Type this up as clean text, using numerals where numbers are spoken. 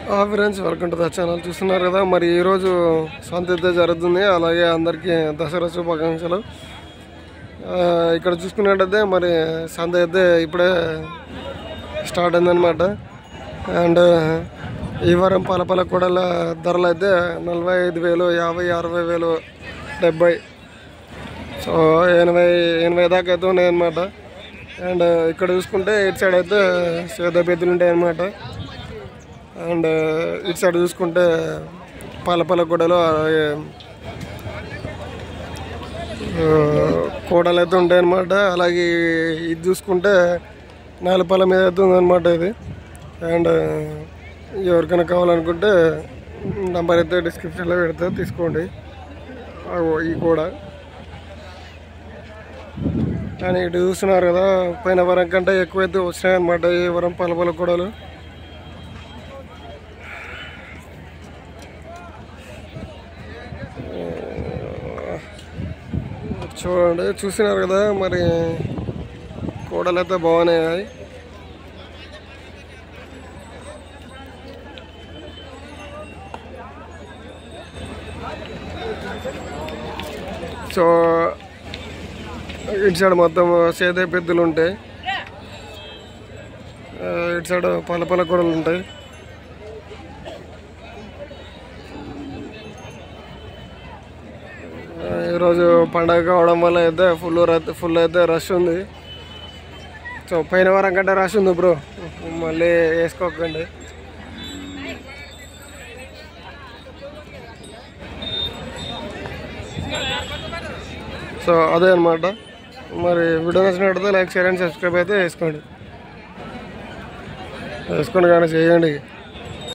Friends, welcome to the channel. చూస్తున్నారు కదా, మరి ఈరోజు సంత అయితే జరుగుతుంది. అలాగే అందరికీ దసరా శుభాకాంక్షలు. ఇక్కడ చూసుకున్నట్టయితే మరి సంత అయితే ఇప్పుడే స్టార్ట్ అయిందనమాట. అండ్ ఈ వారం పలపల కూడల ధరలు అయితే 45,000, 50,000, 60,000, 70,000, సో 80,000 దాకా అయితే ఉన్నాయన్నమాట. అండ్ ఇక్కడ చూసుకుంటే ఇటు సైడ్ అయితే సేద బెద్దులు ఉంటాయన్నమాట. అండ్ ఇటు సైడ్ చూసుకుంటే పలపల కూడలు కూడలు అయితే ఉంటాయన్నమాట. అలాగే ఇది చూసుకుంటే నాలుపల మీద అయితే ఉందన్నమాట ఇది. అండ్ ఎవరికైనా కావాలనుకుంటే నంబర్ అయితే డిస్క్రిప్షన్లో పెడితే తీసుకోండి ఈ కూడా. కానీ ఇటు చూస్తున్నారు కదా, పోయిన వారం కంటే ఎక్కువైతే వచ్చినాయి అన్నమాట ఈ వారం పలపల కూడలు. చూడండి, చూసినారు కదా, మరి కూడలు అయితే బాగున్నాయి. సో ఇటు సైడ్ మొత్తం సేదే పెద్దలు ఉంటాయి, ఇటు సైడ్ పలపల కూడలు ఉంటాయి. ఈరోజు పండగ కావడం వల్ల అయితే ఫుల్ అయితే రష్ ఉంది. సో పోయిన వారం కంటే రష్ ఉంది బ్రో, మళ్ళీ వేసుకోకండి. సో అదే అనమాట. మరి వీడియో నచ్చినట్టయితే లైక్, షేర్ అండ్ సబ్స్క్రైబ్ అయితే వేసుకోండి కానీ చేయండి.